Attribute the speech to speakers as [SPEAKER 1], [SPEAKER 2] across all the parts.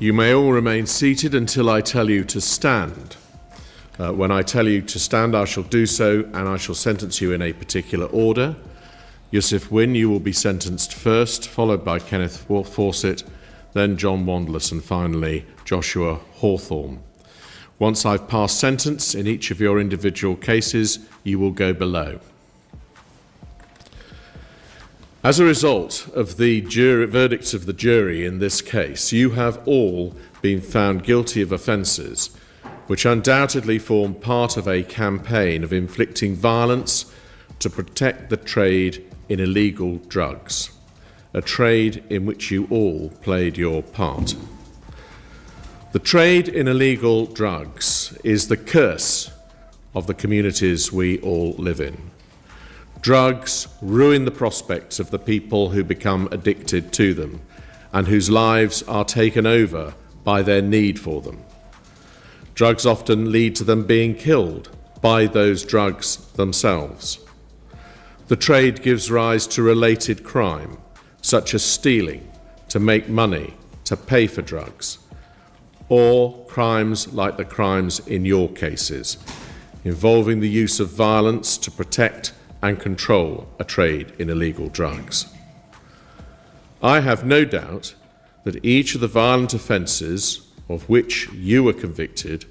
[SPEAKER 1] You may all remain seated until I tell you to stand. When I tell you to stand, I shall do so, and I shall sentence you in a particular order. Youssef Wynne, you will be sentenced first, followed by Kenneth Fawcett, then John Wandless, and finally Joshua Hawthorn. Once I've passed sentence in each of your individual cases, you will go below. As a result of the verdicts of the jury in this case, you have all been found guilty of offences which undoubtedly form part of a campaign of inflicting violence to protect the trade in illegal drugs, a trade in which you all played your part. The trade in illegal drugs is the curse of the communities we all live in. Drugs ruin the prospects of the people who become addicted to them and whose lives are taken over by their need for them. Drugs often lead to them being killed by those drugs themselves. The trade gives rise to related crime, such as stealing to make money to pay for drugs, or crimes like the crimes in your cases, involving the use of violence to protect and control a trade in illegal drugs. I have no doubt that each of the violent offences of which you were convicted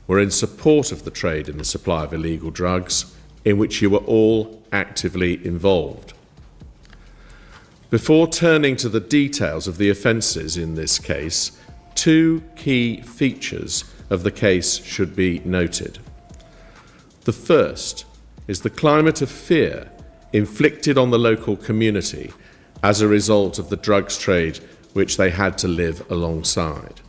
[SPEAKER 1] were in support of the trade in the supply of illegal drugs, in which you were all actively involved. Before turning to the details of the offences in this case, two key features of the case should be noted. The first is the climate of fear inflicted on the local community as a result of the drugs trade which they had to live alongside.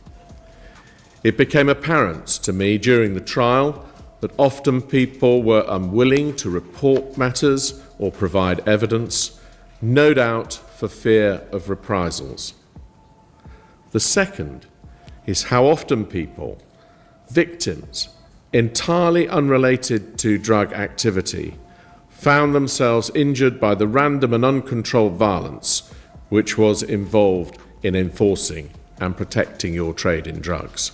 [SPEAKER 1] It became apparent to me during the trial that often people were unwilling to report matters or provide evidence, no doubt for fear of reprisals. The second is how often people, victims, entirely unrelated to drug activity, found themselves injured by the random and uncontrolled violence which was involved in enforcing and protecting your trade in drugs.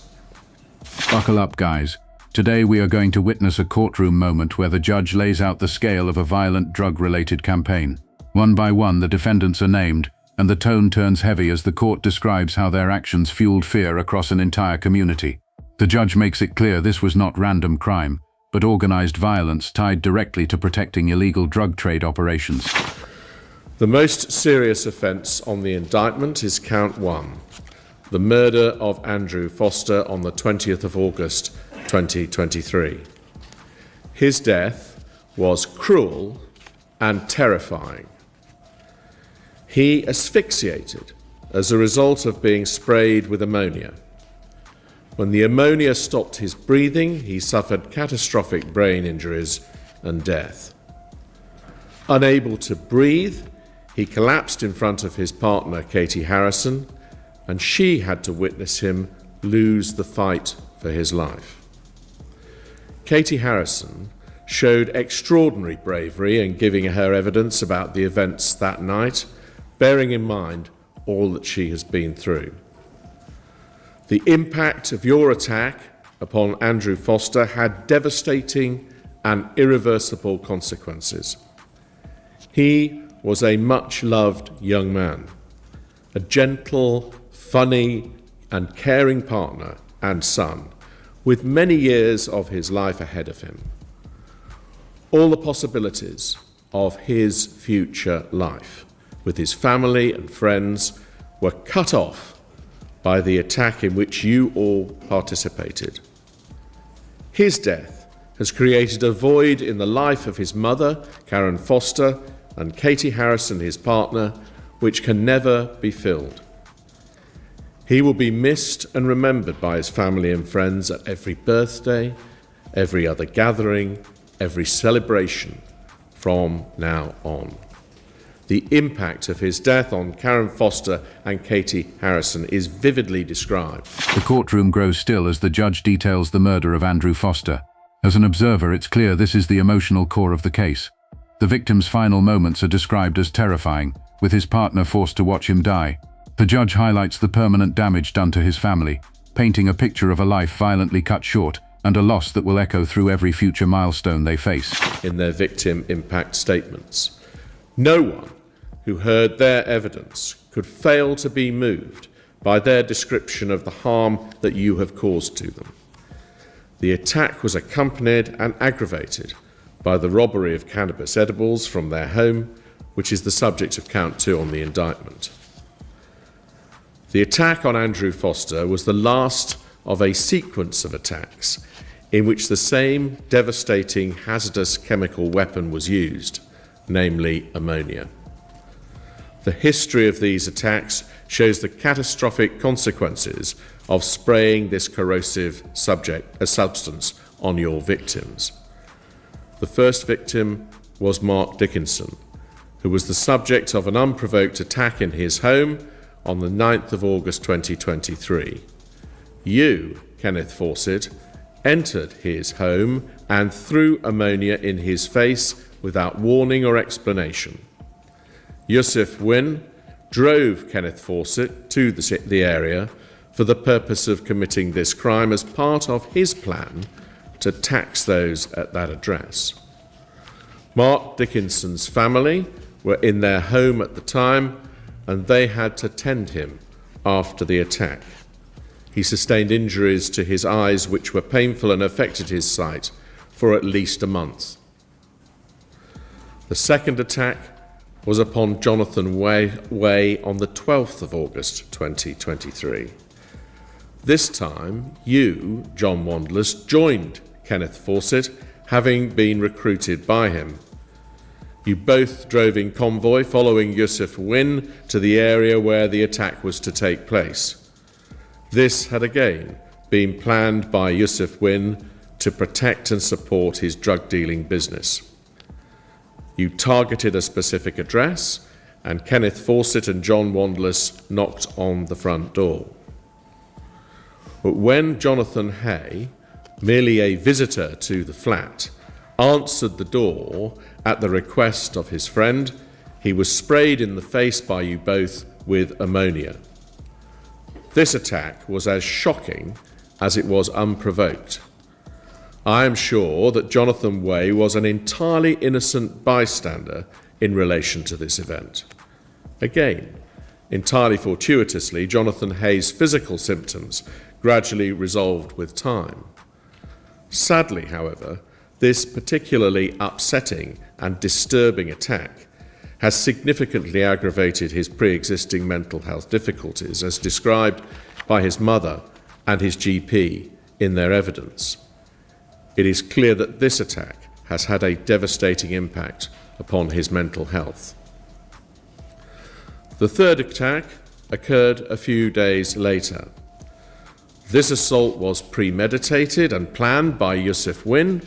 [SPEAKER 2] Buckle up, guys. Today we are going to witness a courtroom moment where the judge lays out the scale of a violent drug-related campaign. One by one, the defendants are named, and the tone turns heavy as the court describes how their actions fueled fear across an entire community. The judge makes it clear this was not random crime, but organized violence tied directly to protecting illegal drug trade operations.
[SPEAKER 1] The most serious offence on the indictment is count 1, the murder of Andrew Foster on the 20th of August 2023. His death was cruel and terrifying. He asphyxiated as a result of being sprayed with ammonia. When the ammonia stopped his breathing, he suffered catastrophic brain injuries and death. Unable to breathe, he collapsed in front of his partner, Katie Harrison, and she had to witness him lose the fight for his life. Katie Harrison showed extraordinary bravery in giving her evidence about the events that night, bearing in mind all that she has been through. The impact of your attack upon Andrew Foster had devastating and irreversible consequences. He was a much-loved young man, a gentle, funny, and caring partner and son, with many years of his life ahead of him. All the possibilities of his future life, with his family and friends, were cut off by the attack in which you all participated. His death has created a void in the life of his mother, Karen Foster, and Katie Harrison, his partner, which can never be filled. He will be missed and remembered by his family and friends at every birthday, every other gathering, every celebration from now on. The impact of his death on Karen Foster and Katie Harrison is vividly described.
[SPEAKER 2] The courtroom grows still as the judge details the murder of Andrew Foster. As an observer, it's clear this is the emotional core of the case. The victim's final moments are described as terrifying, with his partner forced to watch him die. The judge highlights the permanent damage done to his family, painting a picture of a life violently cut short and a loss that will echo through every future milestone they face.
[SPEAKER 1] In their victim impact statements, no one who heard their evidence could fail to be moved by their description of the harm that you have caused to them. The attack was accompanied and aggravated by the robbery of cannabis edibles from their home, which is the subject of count 2 on the indictment. The attack on Andrew Foster was the last of a sequence of attacks in which the same devastating hazardous chemical weapon was used, namely ammonia. The history of these attacks shows the catastrophic consequences of spraying this corrosive substance on your victims. The first victim was Mark Dickinson, who was the subject of an unprovoked attack in his home on the 9th of August 2023. You, Kenneth Fawcett, entered his home and threw ammonia in his face without warning or explanation. Youssef Wynne drove Kenneth Fawcett to the area for the purpose of committing this crime as part of his plan to tax those at that address. Mark Dickinson's family were in their home at the time, and they had to tend him after the attack. He sustained injuries to his eyes which were painful and affected his sight for at least a month. The second attack was upon Jonathan Way on the 12th of August 2023. This time, you, John Wandless, joined Kenneth Fawcett, having been recruited by him. You both drove in convoy following Youssef Wynne to the area where the attack was to take place. This had again been planned by Youssef Wynne to protect and support his drug-dealing business. You targeted a specific address, and Kenneth Fawcett and John Wandless knocked on the front door. But when Jonathan Hay, merely a visitor to the flat, answered the door at the request of his friend, he was sprayed in the face by you both with ammonia. This attack was as shocking as it was unprovoked. I am sure that Jonathan Way was an entirely innocent bystander in relation to this event. Again, entirely fortuitously, Jonathan Hay's physical symptoms gradually resolved with time. Sadly, however, this particularly upsetting and disturbing attack has significantly aggravated his pre-existing mental health difficulties, as described by his mother and his GP in their evidence. It is clear that this attack has had a devastating impact upon his mental health. The third attack occurred a few days later. This assault was premeditated and planned by Youssef Wynne,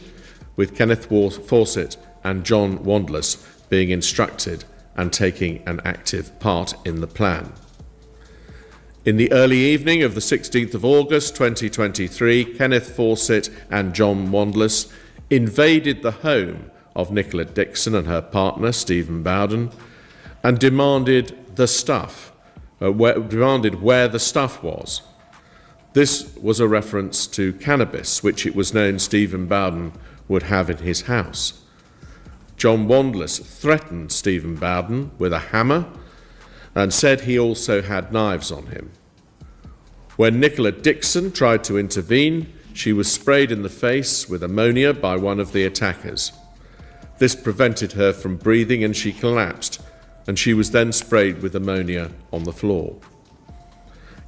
[SPEAKER 1] with Kenneth Fawcett and John Wandless being instructed and taking an active part in the plan. In the early evening of the 16th of August 2023, Kenneth Fawcett and John Wandless invaded the home of Nicola Dixon and her partner, Stephen Bowden, and demanded where the stuff was. This was a reference to cannabis, which it was known Stephen Bowden would have in his house. John Wandless threatened Stephen Bowden with a hammer and said he also had knives on him. When Nicola Dixon tried to intervene, she was sprayed in the face with ammonia by one of the attackers. This prevented her from breathing and she collapsed, and she was then sprayed with ammonia on the floor.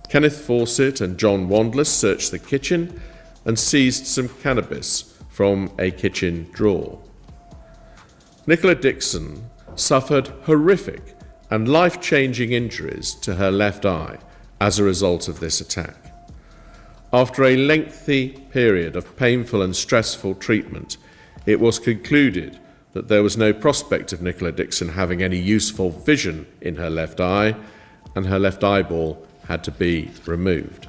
[SPEAKER 1] Kenneth Fawcett and John Wandless searched the kitchen and seized some cannabis from a kitchen drawer. Nicola Dixon suffered horrific and life-changing injuries to her left eye as a result of this attack. After a lengthy period of painful and stressful treatment, it was concluded that there was no prospect of Nicola Dixon having any useful vision in her left eye, and her left eyeball had to be removed.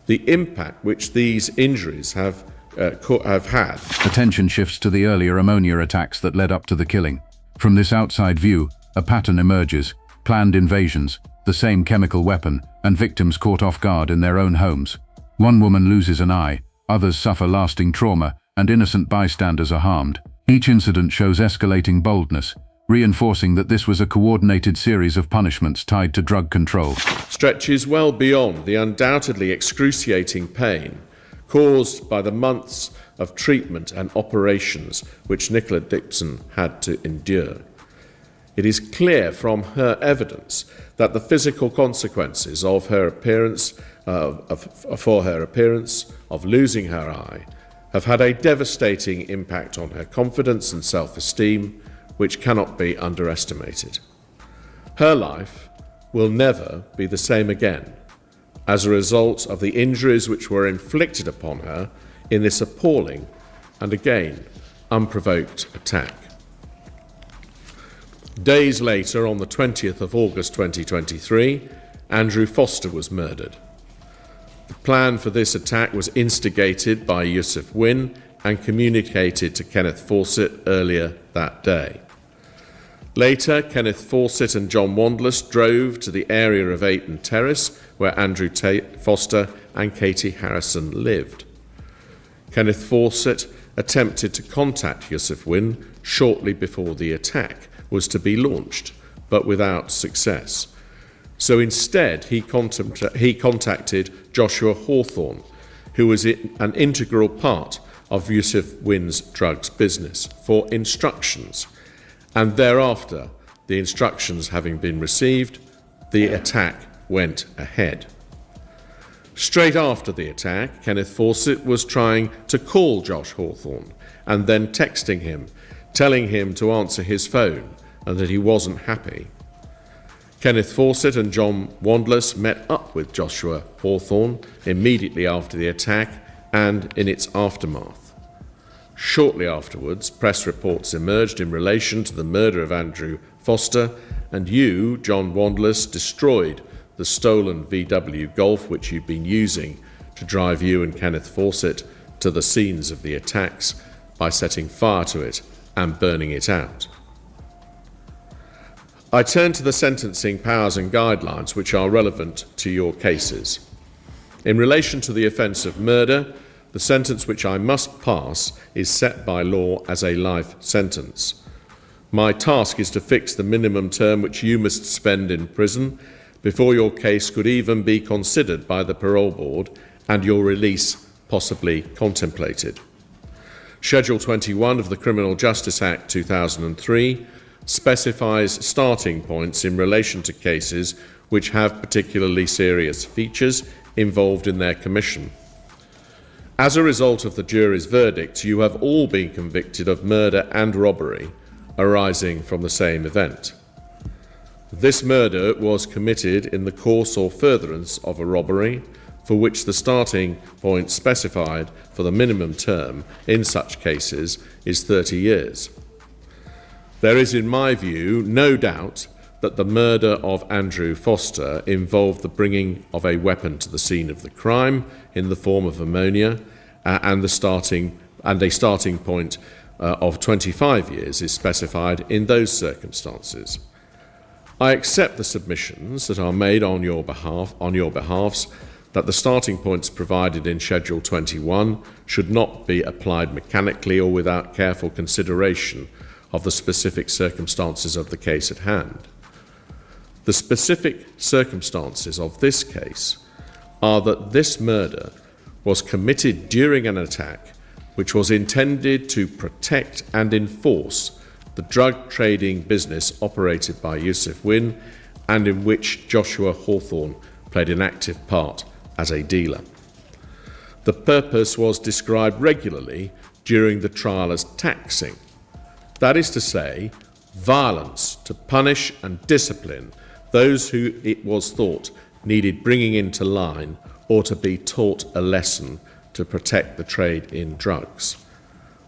[SPEAKER 1] The impact which these injuries have had.
[SPEAKER 2] Attention shifts to the earlier ammonia attacks that led up to the killing. From this outside view, a pattern emerges: planned invasions, the same chemical weapon, and victims caught off guard in their own homes. One woman loses an eye, others suffer lasting trauma, and innocent bystanders are harmed. Each incident shows escalating boldness, reinforcing that this was a coordinated series of punishments tied to drug control.
[SPEAKER 1] Stretches well beyond the undoubtedly excruciating pain caused by the months of treatment and operations which Nicola Dixon had to endure. It is clear from her evidence that the physical consequences of her appearance, of losing her eye, have had a devastating impact on her confidence and self-esteem, which cannot be underestimated. Her life will never be the same again as a result of the injuries which were inflicted upon her in this appalling and again unprovoked attack. Days later, on the 20th of August 2023, Andrew Foster was murdered. The plan for this attack was instigated by Youssef Wynne and communicated to Kenneth Fawcett earlier that day. Later, Kenneth Fawcett and John Wandless drove to the area of Ayton Terrace where Andrew Foster and Katie Harrison lived. Kenneth Fawcett attempted to contact Youssef Wynne shortly before the attack was to be launched, but without success. So instead, he contacted Joshua Hawthorn, who was an integral part of Youssef Wynne's drugs business, for instructions. And thereafter, the instructions having been received, the attack went ahead. Straight after the attack, Kenneth Fawcett was trying to call Josh Hawthorn and then texting him, telling him to answer his phone and that he wasn't happy. Kenneth Fawcett and John Wandless met up with Joshua Hawthorn immediately after the attack and in its aftermath. Shortly afterwards, press reports emerged in relation to the murder of Andrew Foster, and you, John Wandless, destroyed the stolen VW Golf which you'd been using to drive you and Kenneth Fawcett to the scenes of the attacks by setting fire to it and burning it out. I turn to the sentencing powers and guidelines which are relevant to your cases. In relation to the offence of murder, the sentence which I must pass is set by law as a life sentence. My task is to fix the minimum term which you must spend in prison before your case could even be considered by the parole board and your release possibly contemplated. Schedule 21 of the Criminal Justice Act 2003 specifies starting points in relation to cases which have particularly serious features involved in their commission. As a result of the jury's verdict, you have all been convicted of murder and robbery arising from the same event. This murder was committed in the course or furtherance of a robbery for which the starting point specified for the minimum term in such cases is 30 years. There is, in my view, no doubt that the murder of Andrew Foster involved the bringing of a weapon to the scene of the crime in the form of ammonia, and a starting point of 25 years is specified in those circumstances. I accept the submissions that are made on your behalfs that the starting points provided in Schedule 21 should not be applied mechanically or without careful consideration of the specific circumstances of the case at hand. The specific circumstances of this case are that this murder was committed during an attack which was intended to protect and enforce the drug trading business operated by Youssef Wynne and in which Joshua Hawthorn played an active part as a dealer. The purpose was described regularly during the trial as taxing. That is to say, violence to punish and discipline those who it was thought needed bringing into line or to be taught a lesson to protect the trade in drugs.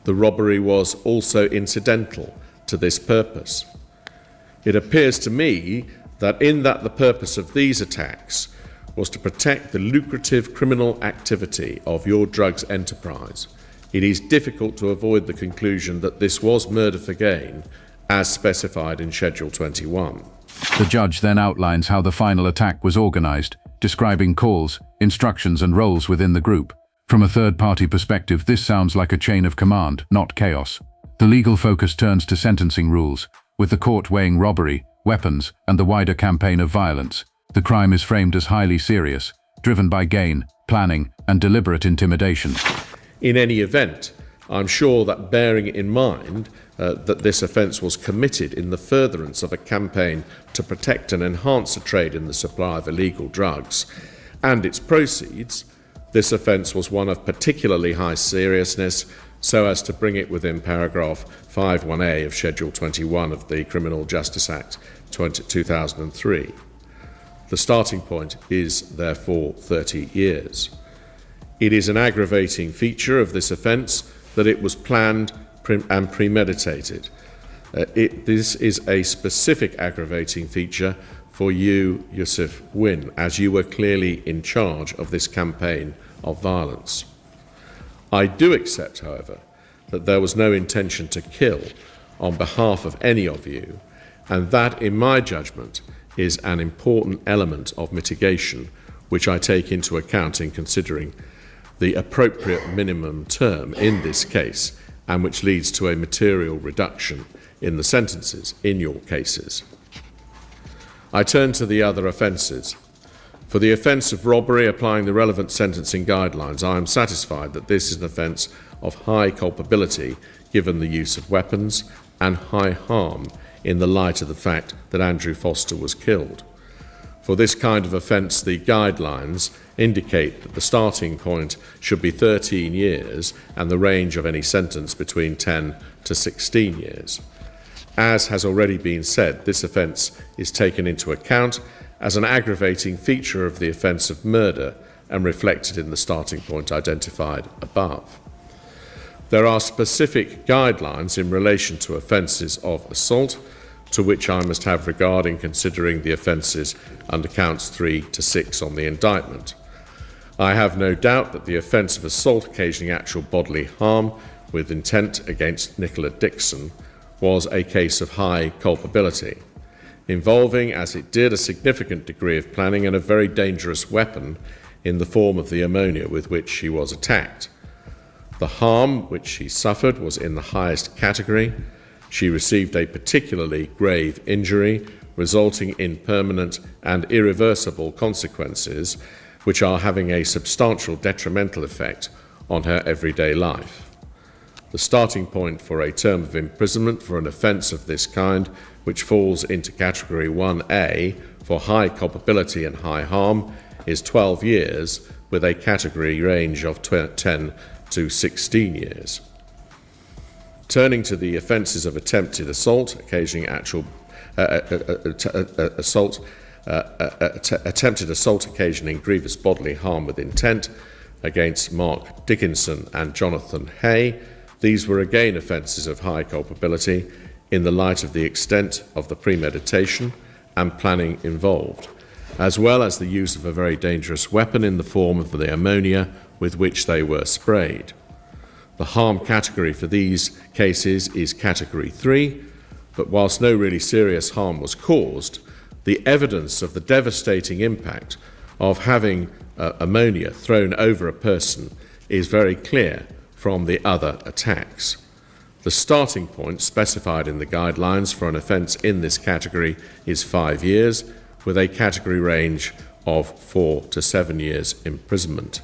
[SPEAKER 1] The robbery was also incidental to this purpose. It appears to me that the purpose of these attacks was to protect the lucrative criminal activity of your drugs enterprise, it is difficult to avoid the conclusion that this was murder for gain, as specified in Schedule 21.
[SPEAKER 2] The judge then outlines how the final attack was organized, describing calls, instructions and roles within the group. From a third-party perspective, this sounds like a chain of command, not chaos. The legal focus turns to sentencing rules, with the court weighing robbery, weapons, and the wider campaign of violence. The crime is framed as highly serious, driven by gain, planning, and deliberate intimidation.
[SPEAKER 1] In any event, I'm sure that bearing in mind that this offence was committed in the furtherance of a campaign to protect and enhance the trade in the supply of illegal drugs and its proceeds, this offence was one of particularly high seriousness, so as to bring it within paragraph 51A of Schedule 21 of the Criminal Justice Act 2003. The starting point is therefore 30 years. It is an aggravating feature of this offence that it was planned and premeditated. This is a specific aggravating feature for you, Youssef Wynne, as you were clearly in charge of this campaign of violence. I do accept, however, that there was no intention to kill on behalf of any of you, and that, in my judgment, is an important element of mitigation, which I take into account in considering the appropriate minimum term in this case, and which leads to a material reduction in the sentences in your cases. I turn to the other offences. For the offence of robbery, applying the relevant sentencing guidelines, I am satisfied that this is an offence of high culpability given the use of weapons and high harm in the light of the fact that Andrew Foster was killed. For this kind of offence, the guidelines indicate that the starting point should be 13 years and the range of any sentence between 10 to 16 years. As has already been said, this offence is taken into account as an aggravating feature of the offence of murder and reflected in the starting point identified above. There are specific guidelines in relation to offences of assault to which I must have regard in considering the offences under counts 3 to 6 on the indictment. I have no doubt that the offence of assault occasioning actual bodily harm with intent against Nicola Dixon was a case of high culpability, involving, as it did, a significant degree of planning and a very dangerous weapon in the form of the ammonia with which she was attacked. The harm which she suffered was in the highest category. She received a particularly grave injury, resulting in permanent and irreversible consequences, which are having a substantial detrimental effect on her everyday life. The starting point for a term of imprisonment for an offence of this kind, which falls into category 1A for high culpability and high harm, is 12 years, with a category range of 10 to 16 years. Turning to the offences of attempted assault, occasioning attempted assault occasioning grievous bodily harm with intent against Mark Dickinson and Jonathan Hay, these were again offences of high culpability in the light of the extent of the premeditation and planning involved, as well as the use of a very dangerous weapon in the form of the ammonia with which they were sprayed. The harm category for these cases is category 3, but whilst no really serious harm was caused, the evidence of the devastating impact of having ammonia thrown over a person is very clear from the other attacks. The starting point specified in the guidelines for an offence in this category is 5 years, with a category range of 4 to 7 years imprisonment.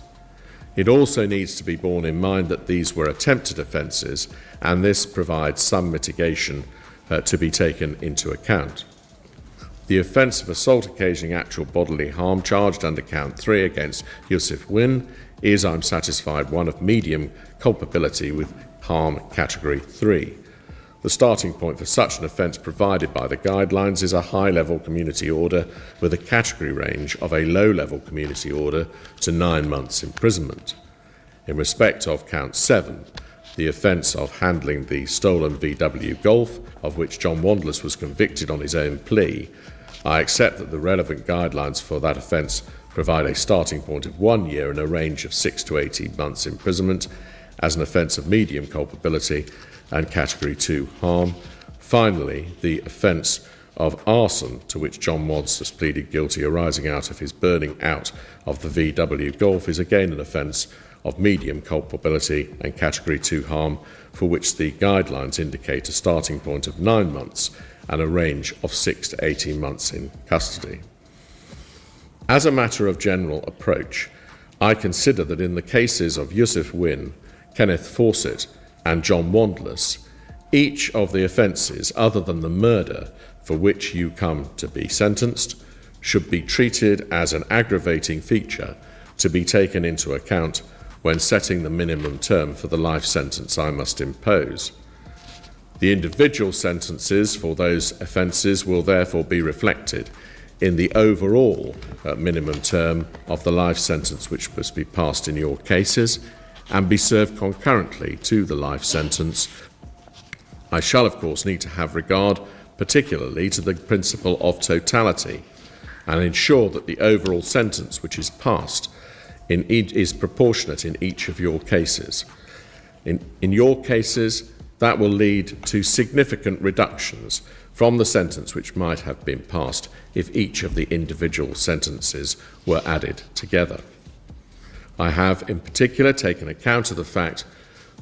[SPEAKER 1] It also needs to be borne in mind that these were attempted offences, and this provides some mitigation to be taken into account. The offence of assault occasioning actual bodily harm charged under count 3 against Youssef Wynne is, I'm satisfied, one of medium culpability with harm category 3. The starting point for such an offence provided by the guidelines is a high-level community order with a category range of a low-level community order to 9 months imprisonment. In respect of count 7, the offence of handling the stolen VW Golf, of which John Wandless was convicted on his own plea, I accept that the relevant guidelines for that offence provide a starting point of 1 year and a range of 6 to 18 months imprisonment as an offence of medium culpability and category 2 harm. Finally, the offence of arson, to which John Wandless pleaded guilty, arising out of his burning out of the VW Golf, is again an offence of medium culpability and Category 2 harm, for which the guidelines indicate a starting point of 9 months and a range of 6 to 18 months in custody. As a matter of general approach, I consider that in the cases of Youssef Wynne, Kenneth Fawcett and John Wandless, each of the offences other than the murder for which you come to be sentenced should be treated as an aggravating feature to be taken into account when setting the minimum term for the life sentence I must impose. The individual sentences for those offences will therefore be reflected in the overall minimum term of the life sentence which must be passed in your cases and be served concurrently to the life sentence. I shall, of course, need to have regard particularly to the principle of totality and ensure that the overall sentence which is passed is proportionate in each of your cases. In your cases, that will lead to significant reductions from the sentence which might have been passed if each of the individual sentences were added together. I have in particular taken account of the fact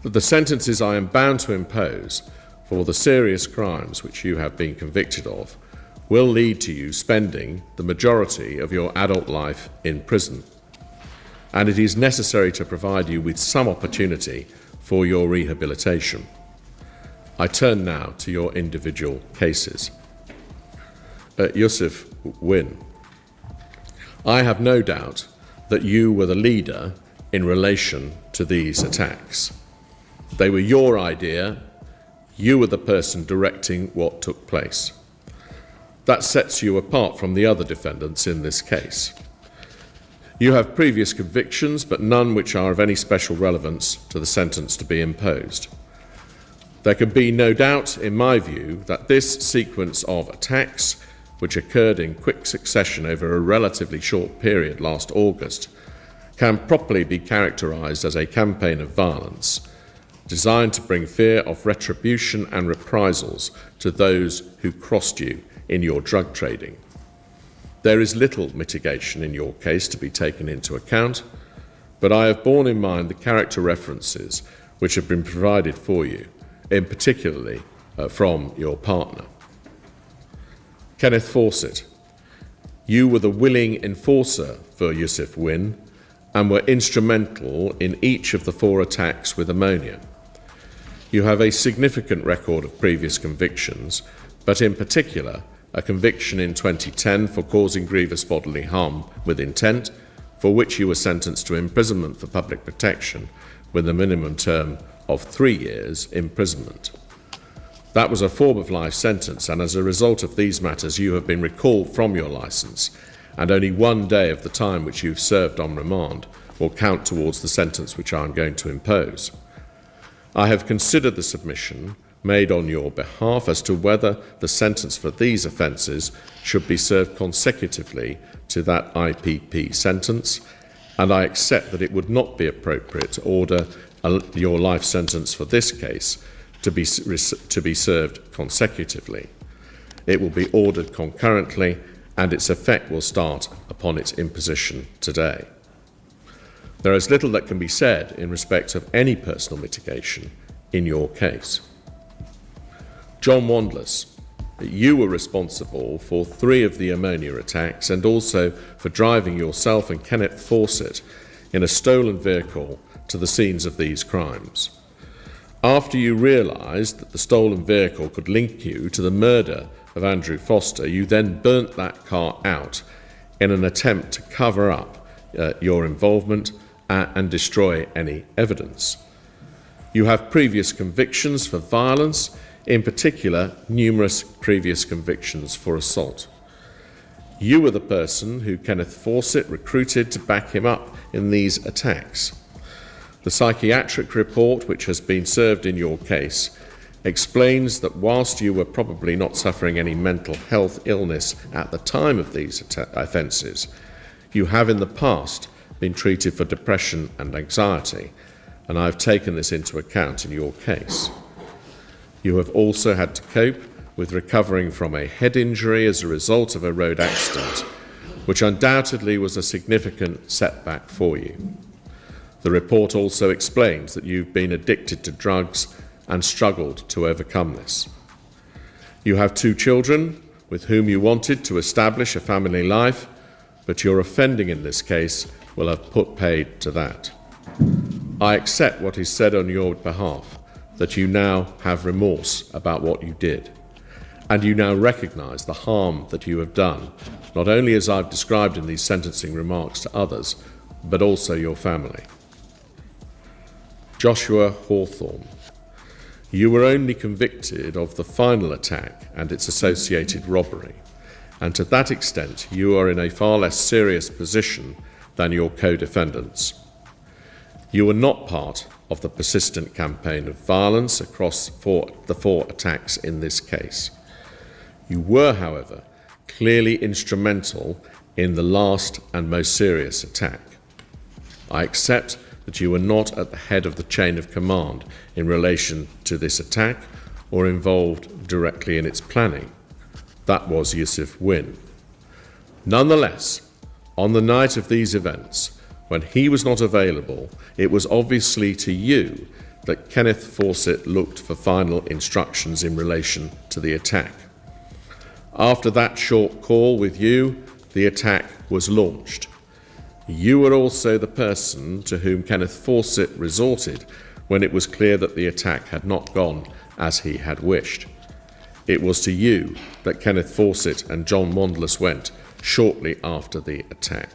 [SPEAKER 1] that the sentences I am bound to impose for the serious crimes which you have been convicted of will lead to you spending the majority of your adult life in prison, and it is necessary to provide you with some opportunity for your rehabilitation. I turn now to your individual cases. Youssef Wynne, I have no doubt that you were the leader in relation to these attacks. They were your idea. You were the person directing what took place. That sets you apart from the other defendants in this case. You have previous convictions, but none which are of any special relevance to the sentence to be imposed. There can be no doubt, in my view, that this sequence of attacks, which occurred in quick succession over a relatively short period last August, can properly be characterised as a campaign of violence designed to bring fear of retribution and reprisals to those who crossed you in your drug trading. There is little mitigation in your case to be taken into account, but I have borne in mind the character references which have been provided for you, in particularly from your partner. Kenneth Fawcett, you were the willing enforcer for Youssef Wynne and were instrumental in each of the 4 attacks with ammonia. You have a significant record of previous convictions, but in particular a conviction in 2010 for causing grievous bodily harm with intent, for which you were sentenced to imprisonment for public protection with a minimum term of 3 years imprisonment. That was a form of life sentence, and as a result of these matters you have been recalled from your licence, and only 1 day of the time which you've served on remand will count towards the sentence which I am going to impose. I have considered the submission made on your behalf as to whether the sentence for these offences should be served consecutively to that IPP sentence, and I accept that it would not be appropriate to order your life sentence for this case to be served consecutively. It will be ordered concurrently, and its effect will start upon its imposition today. There is little that can be said in respect of any personal mitigation in your case. John Wandless, you were responsible for 3 of the ammonia attacks and also for driving yourself and Kenneth Fawcett in a stolen vehicle to the scenes of these crimes. After you realised that the stolen vehicle could link you to the murder of Andrew Foster, you then burnt that car out in an attempt to cover up your involvement and destroy any evidence. You have previous convictions for violence, in particular numerous previous convictions for assault. You were the person who Kenneth Fawcett recruited to back him up in these attacks. The psychiatric report which has been served in your case explains that whilst you were probably not suffering any mental health illness at the time of these offences, you have in the past been treated for depression and anxiety, and I have taken this into account in your case. You have also had to cope with recovering from a head injury as a result of a road accident, which undoubtedly was a significant setback for you. The report also explains that you've been addicted to drugs and struggled to overcome this. You have 2 children with whom you wanted to establish a family life, but your offending in this case will have put paid to that. I accept what is said on your behalf, that you now have remorse about what you did, and you now recognise the harm that you have done, not only as I've described in these sentencing remarks to others, but also your family. Joshua Hawthorn, you were only convicted of the final attack and its associated robbery, and to that extent you are in a far less serious position than your co-defendants. You were not part of the persistent campaign of violence across the 4 attacks in this case. You were, however, clearly instrumental in the last and most serious attack. I accept that you were not at the head of the chain of command in relation to this attack or involved directly in its planning. That was Youssef Wynne. Nonetheless, on the night of these events, when he was not available, it was obviously to you that Kenneth Fawcett looked for final instructions in relation to the attack. After that short call with you, the attack was launched. You were also the person to whom Kenneth Fawcett resorted when it was clear that the attack had not gone as he had wished. It was to you that Kenneth Fawcett and John Wandless went shortly after the attack.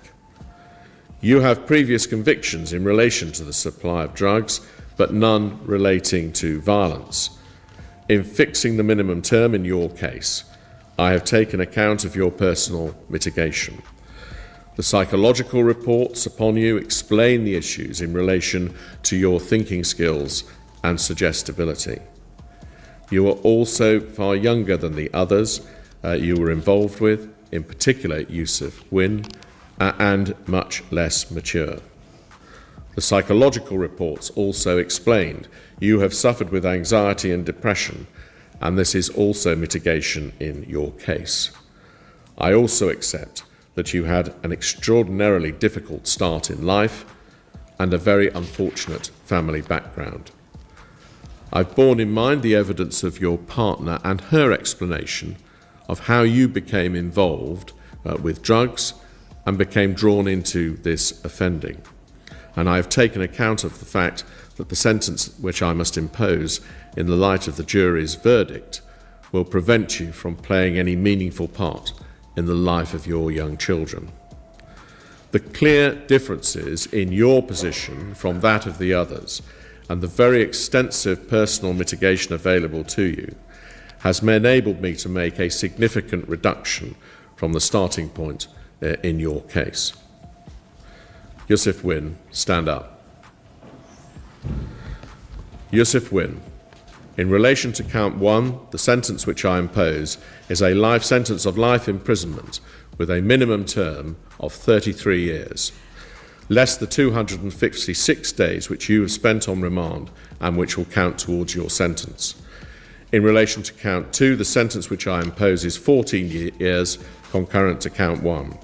[SPEAKER 1] You have previous convictions in relation to the supply of drugs, but none relating to violence. In fixing the minimum term in your case, I have taken account of your personal mitigation. The psychological reports upon you explain the issues in relation to your thinking skills and suggestibility. You are also far younger than the others you were involved with, in particular Youssef Wynne, and much less mature. The psychological reports also explained you have suffered with anxiety and depression, and this is also mitigation in your case. I also accept that you had an extraordinarily difficult start in life and a very unfortunate family background. I've borne in mind the evidence of your partner and her explanation of how you became involved with drugs and became drawn into this offending. And I have taken account of the fact that the sentence which I must impose in the light of the jury's verdict will prevent you from playing any meaningful part in the life of your young children. The clear differences in your position from that of the others and the very extensive personal mitigation available to you has enabled me to make a significant reduction from the starting point in your case. Youssef Wynne, stand up. Youssef Wynne, in relation to count 1, the sentence which I impose is a life sentence of life imprisonment with a minimum term of 33 years, less the 256 days which you have spent on remand and which will count towards your sentence. In relation to count 2, the sentence which I impose is 14 years concurrent to count 1.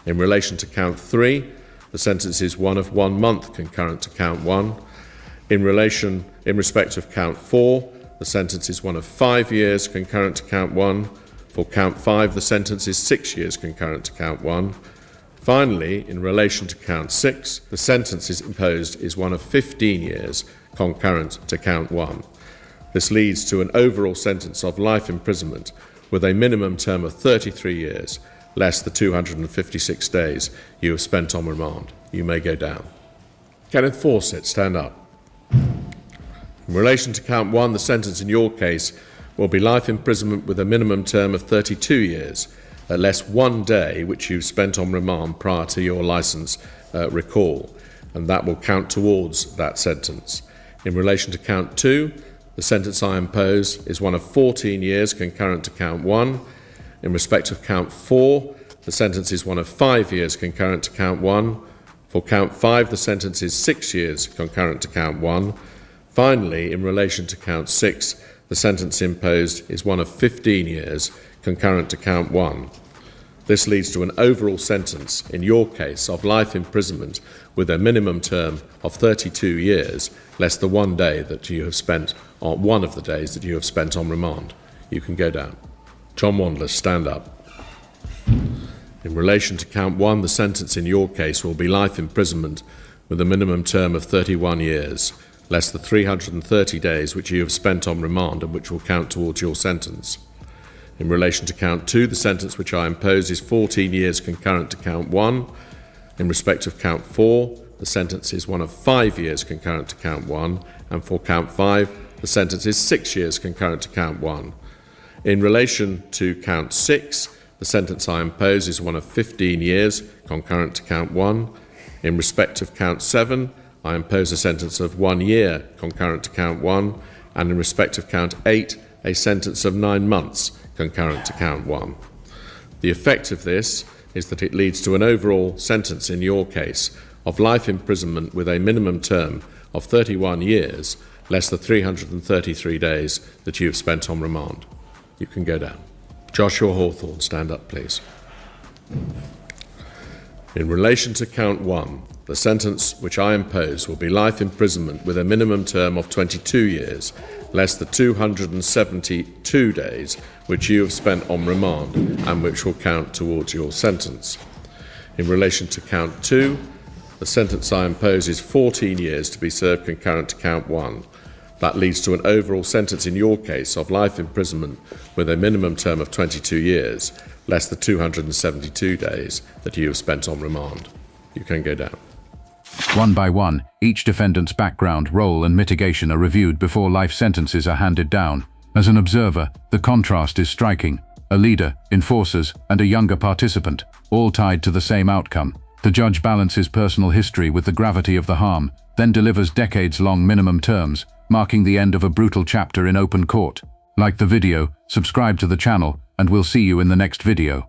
[SPEAKER 1] In relation to count 3, the sentence is one of 1 month concurrent to count 1. In respect of count 4, the sentence is one of 5 years concurrent to count 1. For count 5, the sentence is 6 years concurrent to count 1. Finally, in relation to count 6, the sentence imposed is one of 15 years concurrent to count 1. This leads to an overall sentence of life imprisonment with a minimum term of 33 years, less the 256 days you have spent on remand. You may go down. Kenneth Fawcett, stand up. In relation to count 1, the sentence in your case will be life imprisonment with a minimum term of 32 years, less 1 day which you've spent on remand prior to your licence recall, and that will count towards that sentence. In relation to count 2, the sentence I impose is one of 14 years concurrent to count 1. In respect of count 4, the sentence is one of 5 years concurrent to count 1. For count 5, the sentence is 6 years concurrent to count 1. Finally, in relation to count 6, the sentence imposed is one of 15 years concurrent to count 1. This leads to an overall sentence, in your case, of life imprisonment with a minimum term of 32 years, less the one day that you have spent, or one of the days that you have spent on remand. You can go down. John Wandless, stand up. In relation to count 1, the sentence in your case will be life imprisonment with a minimum term of 31 years, less the 330 days which you have spent on remand and which will count towards your sentence. In relation to count 2, the sentence which I impose is 14 years concurrent to count 1. In respect of count 4, the sentence is one of 5 years concurrent to count 1, and for count 5, the sentence is 6 years concurrent to count 1. In relation to count 6, the sentence I impose is one of 15 years concurrent to count 1. In respect of count 7, I impose a sentence of 1 year concurrent to count 1, and in respect of count 8, a sentence of 9 months concurrent to count 1. The effect of this is that it leads to an overall sentence in your case of life imprisonment with a minimum term of 31 years, less the 333 days that you have spent on remand. You can go down. Joshua Hawthorn, stand up, please. In relation to count 1, the sentence which I impose will be life imprisonment with a minimum term of 22 years, less the 272 days which you have spent on remand and which will count towards your sentence. In relation to count 2, the sentence I impose is 14 years to be served concurrent to count 1. That leads to an overall sentence in your case of life imprisonment with a minimum term of 22 years, less the 272 days that you have spent on remand. You can go down.
[SPEAKER 2] One by one, each defendant's background, role and mitigation are reviewed before life sentences are handed down. As an observer, the contrast is striking. A leader, enforcers, and a younger participant, all tied to the same outcome. The judge balances personal history with the gravity of the harm, then delivers decades-long minimum terms, marking the end of a brutal chapter in open court. Like the video, subscribe to the channel, and we'll see you in the next video.